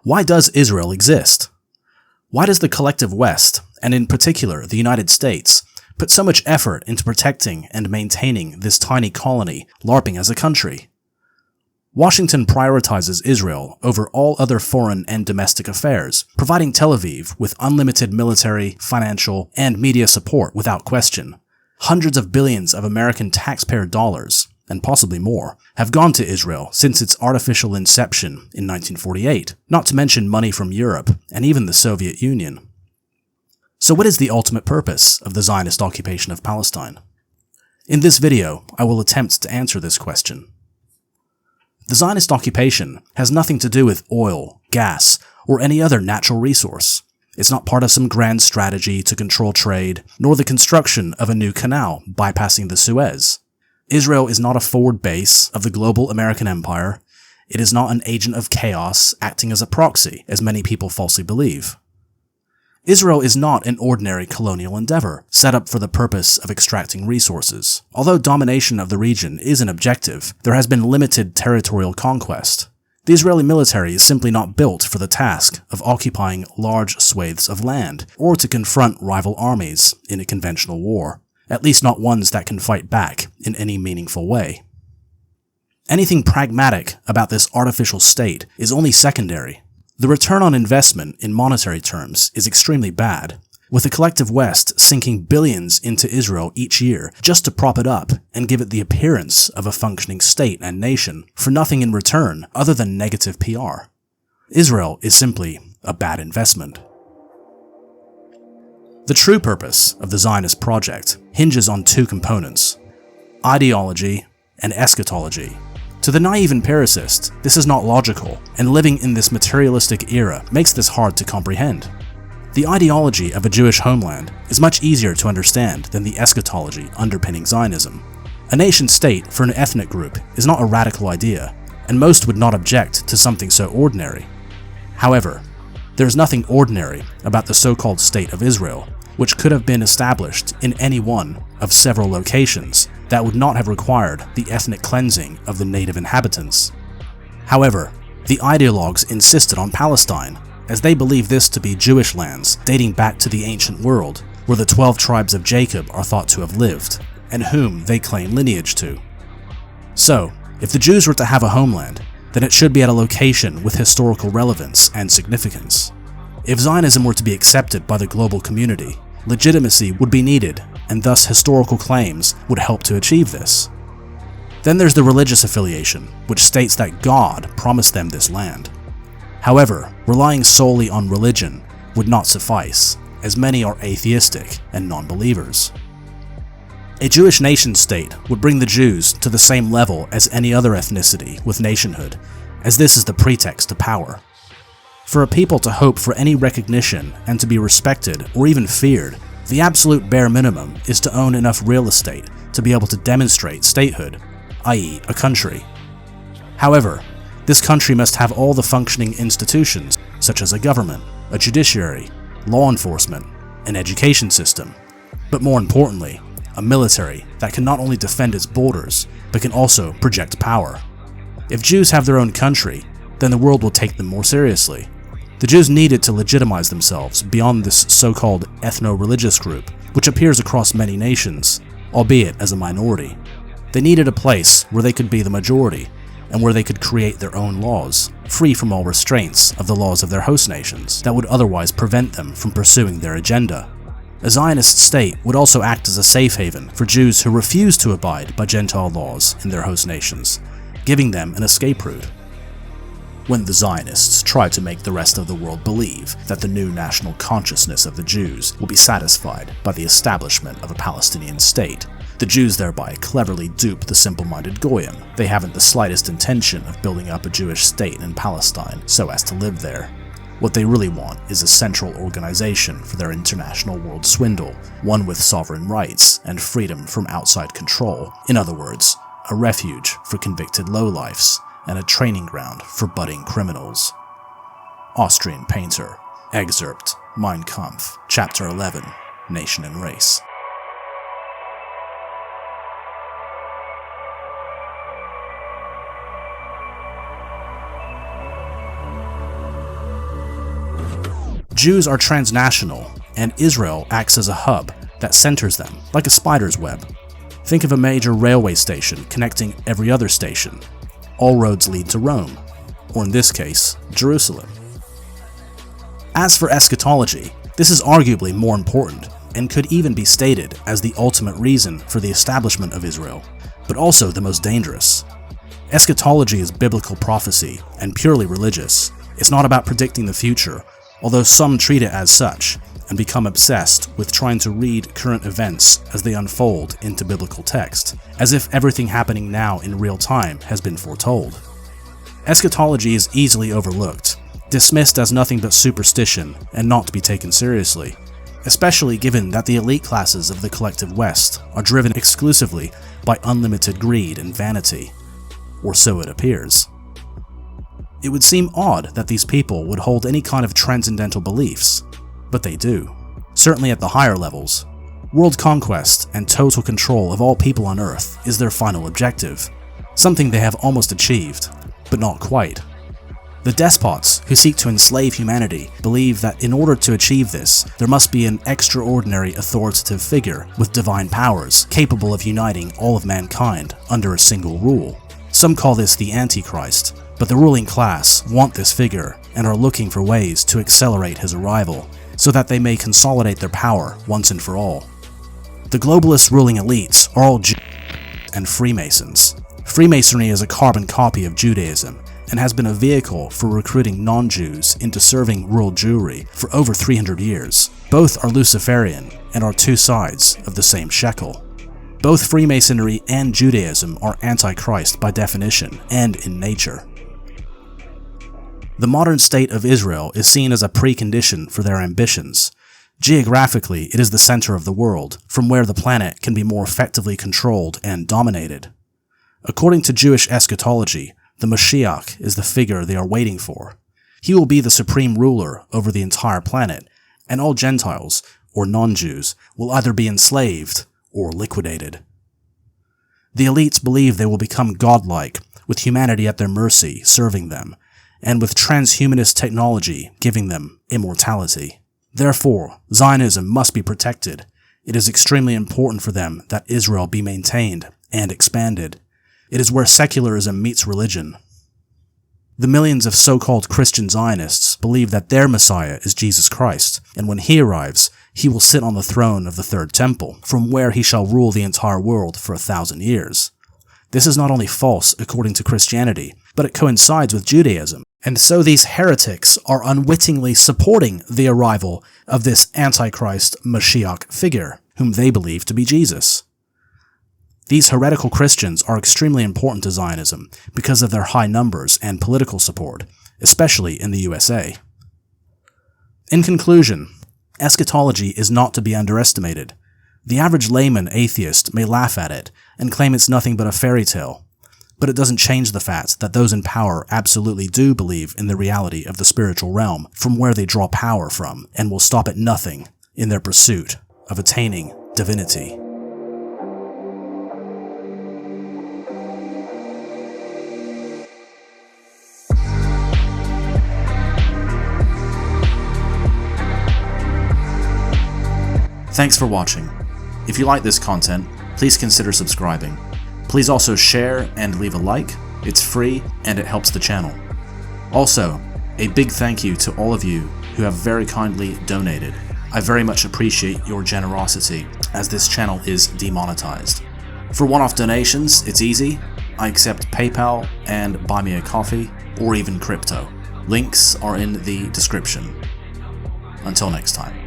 Why does Israel exist? Why does the collective West, and in particular the United States, put so much effort into protecting and maintaining this tiny colony, LARPing as a country? Washington prioritizes Israel over all other foreign and domestic affairs, providing Tel Aviv with unlimited military, financial, and media support without question. Hundreds of billions of American taxpayer dollars, and possibly more, have gone to Israel since its artificial inception in 1948, not to mention money from Europe and even the Soviet Union. So what is the ultimate purpose of the Zionist occupation of Palestine? In this video, I will attempt to answer this question. The Zionist occupation has nothing to do with oil, gas, or any other natural resource. It's not part of some grand strategy to control trade, nor the construction of a new canal bypassing the Suez. Israel is not a forward base of the global American empire. It is not an agent of chaos acting as a proxy, as many people falsely believe. Israel is not an ordinary colonial endeavor, set up for the purpose of extracting resources. Although domination of the region is an objective, there has been limited territorial conquest. The Israeli military is simply not built for the task of occupying large swathes of land, or to confront rival armies in a conventional war, at least not ones that can fight back in any meaningful way. Anything pragmatic about this artificial state is only secondary. The return on investment in monetary terms is extremely bad, with the collective West sinking billions into Israel each year just to prop it up and give it the appearance of a functioning state and nation for nothing in return other than negative PR. Israel is simply a bad investment. The true purpose of the Zionist project hinges on two components: ideology and eschatology. To the naive empiricist, this is not logical, and living in this materialistic era makes this hard to comprehend. The ideology of a Jewish homeland is much easier to understand than the eschatology underpinning Zionism. A nation-state for an ethnic group is not a radical idea, and most would not object to something so ordinary. However, there is nothing ordinary about the so-called State of Israel, which could have been established in any one of several locations that would not have required the ethnic cleansing of the native inhabitants. However, the ideologues insisted on Palestine, as they believe this to be Jewish lands dating back to the ancient world, where the 12 tribes of Jacob are thought to have lived, and whom they claim lineage to. So, if the Jews were to have a homeland, then it should be at a location with historical relevance and significance. If Zionism were to be accepted by the global community, legitimacy would be needed, and thus historical claims would help to achieve this. Then there's the religious affiliation, which states that God promised them this land. However, relying solely on religion would not suffice, as many are atheistic and non-believers. A Jewish nation-state would bring the Jews to the same level as any other ethnicity with nationhood, as this is the pretext to power. For a people to hope for any recognition and to be respected or even feared, the absolute bare minimum is to own enough real estate to be able to demonstrate statehood, i.e. a country. However, this country must have all the functioning institutions, such as a government, a judiciary, law enforcement, an education system, but more importantly, a military that can not only defend its borders, but can also project power. If Jews have their own country, then the world will take them more seriously. The Jews needed to legitimize themselves beyond this so-called ethno-religious group, which appears across many nations, albeit as a minority. They needed a place where they could be the majority, and where they could create their own laws, free from all restraints of the laws of their host nations that would otherwise prevent them from pursuing their agenda. A Zionist state would also act as a safe haven for Jews who refuse to abide by Gentile laws in their host nations, giving them an escape route. When the Zionists try to make the rest of the world believe that the new national consciousness of the Jews will be satisfied by the establishment of a Palestinian state, the Jews thereby cleverly dupe the simple-minded Goyim. They haven't the slightest intention of building up a Jewish state in Palestine so as to live there. What they really want is a central organization for their international world swindle, one with sovereign rights and freedom from outside control. In other words, a refuge for convicted lowlifes, and a training ground for budding criminals. Austrian painter. Excerpt. Mein Kampf. Chapter 11. Nation and Race. Jews are transnational, and Israel acts as a hub that centers them, like a spider's web. Think of a major railway station connecting every other station. All roads lead to Rome, or in this case, Jerusalem. As for eschatology, this is arguably more important, and could even be stated as the ultimate reason for the establishment of Israel, but also the most dangerous. Eschatology is biblical prophecy and purely religious. It's not about predicting the future, although some treat it as such, and become obsessed with trying to read current events as they unfold into biblical text, as if everything happening now in real time has been foretold. Eschatology is easily overlooked, dismissed as nothing but superstition and not to be taken seriously, especially given that the elite classes of the collective West are driven exclusively by unlimited greed and vanity, or so it appears. It would seem odd that these people would hold any kind of transcendental beliefs, but they do, certainly at the higher levels. World conquest and total control of all people on Earth is their final objective, something they have almost achieved, but not quite. The despots who seek to enslave humanity believe that in order to achieve this, there must be an extraordinary authoritative figure with divine powers capable of uniting all of mankind under a single rule. Some call this the Antichrist, but the ruling class want this figure and are looking for ways to accelerate his arrival, so that they may consolidate their power once and for all. The globalist ruling elites are all Jews and Freemasons. Freemasonry is a carbon copy of Judaism and has been a vehicle for recruiting non-Jews into serving world Jewry for over 300 years. Both are Luciferian and are two sides of the same shekel. Both Freemasonry and Judaism are antichrist by definition and in nature. The modern state of Israel is seen as a precondition for their ambitions. Geographically, it is the center of the world, from where the planet can be more effectively controlled and dominated. According to Jewish eschatology, the Mashiach is the figure they are waiting for. He will be the supreme ruler over the entire planet, and all Gentiles, or non-Jews, will either be enslaved or liquidated. The elites believe they will become godlike, with humanity at their mercy serving them, and with transhumanist technology giving them immortality. Therefore, Zionism must be protected. It is extremely important for them that Israel be maintained and expanded. It is where secularism meets religion. The millions of so-called Christian Zionists believe that their Messiah is Jesus Christ, and when he arrives, he will sit on the throne of the third temple, from where he shall rule the entire world for 1,000 years. This is not only false according to Christianity, but it coincides with Judaism, and so these heretics are unwittingly supporting the arrival of this Antichrist Mashiach figure, whom they believe to be Jesus. These heretical Christians are extremely important to Zionism because of their high numbers and political support, especially in the USA. In conclusion, eschatology is not to be underestimated. The average layman atheist may laugh at it and claim it's nothing but a fairy tale, but it doesn't change the fact that those in power absolutely do believe in the reality of the spiritual realm from where they draw power from, and will stop at nothing in their pursuit of attaining divinity. Thanks for watching. If you like this content, please consider subscribing. Please also share and leave a like. It's free and it helps the channel. Also, a big thank you to all of you who have very kindly donated. I very much appreciate your generosity, as this channel is demonetized. For one-off donations, it's easy. I accept PayPal and Buy Me a Coffee, or even crypto. Links are in the description. Until next time.